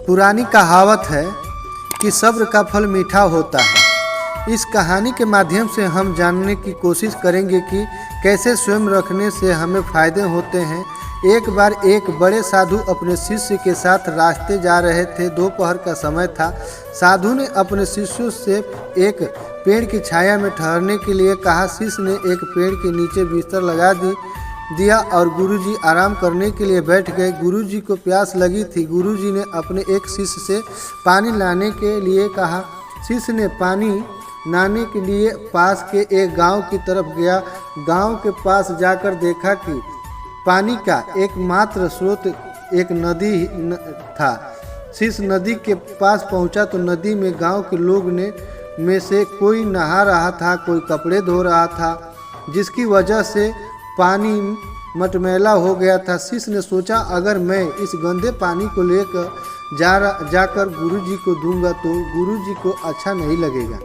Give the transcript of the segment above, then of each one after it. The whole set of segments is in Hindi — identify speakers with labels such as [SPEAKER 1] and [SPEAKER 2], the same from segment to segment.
[SPEAKER 1] पुरानी कहावत है कि सब्र का फल मीठा होता है। इस कहानी के माध्यम से हम जानने की कोशिश करेंगे कि कैसे स्वयं रखने से हमें फ़ायदे होते हैं। एक बार एक बड़े साधु अपने शिष्य के साथ रास्ते जा रहे थे। दोपहर का समय था। साधु ने अपने शिष्यों से एक पेड़ की छाया में ठहरने के लिए कहा। शिष्य ने एक पेड़ के नीचे बिस्तर लगा दिया और गुरुजी आराम करने के लिए बैठ गए। गुरुजी को प्यास लगी थी। गुरुजी ने अपने एक शिष्य से पानी लाने के लिए कहा। शिष्य ने पानी लाने के लिए पास के एक गांव की तरफ गया। गांव के पास जाकर देखा कि पानी का एकमात्र स्रोत एक नदी था। शिष्य नदी के पास पहुंचा तो नदी में गांव के लोग में से कोई नहा रहा था, कोई कपड़े धो रहा था, जिसकी वजह से पानी मटमैला हो गया था। शिष्य ने सोचा, अगर मैं इस गंदे पानी को लेकर जाकर गुरुजी को दूंगा तो गुरुजी को अच्छा नहीं लगेगा,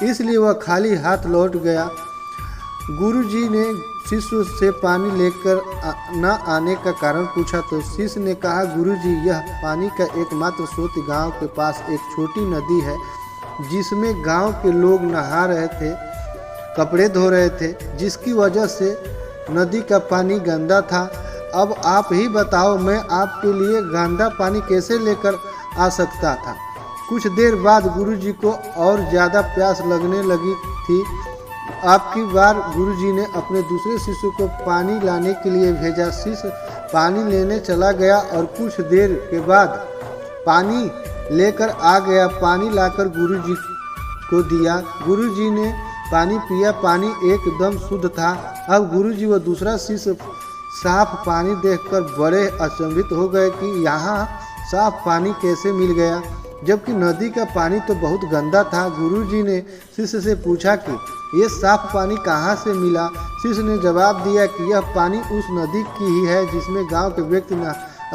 [SPEAKER 1] इसलिए वह खाली हाथ लौट गया। गुरुजी ने शिष्य से पानी लेकर न आने का कारण पूछा तो शिष्य ने कहा, गुरुजी, यह पानी का एकमात्र स्रोत गांव के पास एक छोटी नदी है, जिसमें गांव के लोग नहा रहे थे, कपड़े धो रहे थे, जिसकी वजह से नदी का पानी गंदा था। अब आप ही बताओ, मैं आपके लिए गंदा पानी कैसे लेकर आ सकता था। कुछ देर बाद गुरुजी को और ज़्यादा प्यास लगने लगी थी। आपकी बार गुरुजी ने अपने दूसरे शिष्य को पानी लाने के लिए भेजा। शिष्य पानी लेने चला गया और कुछ देर के बाद पानी लेकर आ गया। पानी लाकर गुरुजी को दिया। गुरुजी ने पानी पिया। पानी एकदम शुद्ध था। अब गुरुजी व दूसरा शिष्य साफ पानी देखकर बड़े अचंभित हो गए कि यहाँ साफ पानी कैसे मिल गया, जबकि नदी का पानी तो बहुत गंदा था। गुरुजी ने शिष्य से पूछा कि ये साफ पानी कहाँ से मिला। शिष्य ने जवाब दिया कि यह पानी उस नदी की ही है जिसमें गांव के व्यक्ति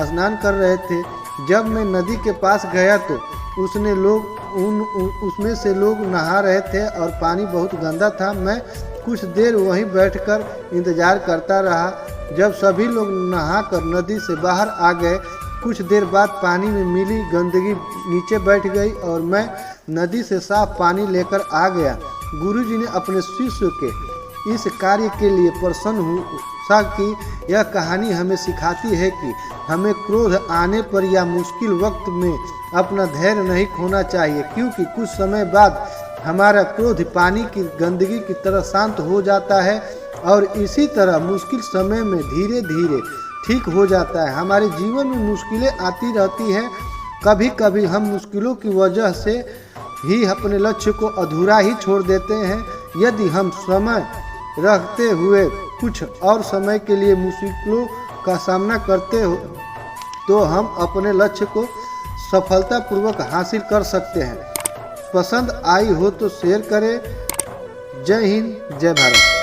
[SPEAKER 1] स्नान कर रहे थे। जब मैं नदी के पास गया तो उसमें से लोग नहा रहे थे और पानी बहुत गंदा था। मैं कुछ देर वहीं बैठकर इंतजार करता रहा। जब सभी लोग नहाकर नदी से बाहर आ गए, कुछ देर बाद पानी में मिली गंदगी नीचे बैठ गई और मैं नदी से साफ पानी लेकर आ गया। गुरुजी ने अपने शिष्य के इस कार्य के लिए प्रसन्न हुआ कि यह कहानी हमें सिखाती है कि हमें क्रोध आने पर या मुश्किल वक्त में अपना धैर्य नहीं खोना चाहिए, क्योंकि कुछ समय बाद हमारा क्रोध पानी की गंदगी की तरह शांत हो जाता है और इसी तरह मुश्किल समय में धीरे धीरे ठीक हो जाता है। हमारे जीवन में मुश्किलें आती रहती हैं। कभी कभी हम मुश्किलों की वजह से ही अपने लक्ष्य को अधूरा ही छोड़ देते हैं। यदि हम समय रखते हुए कुछ और समय के लिए मुश्किलों का सामना करते हो तो हम अपने लक्ष्य को सफलतापूर्वक हासिल कर सकते हैं। पसंद आई हो तो शेयर करें। जय हिंद, जय भारत।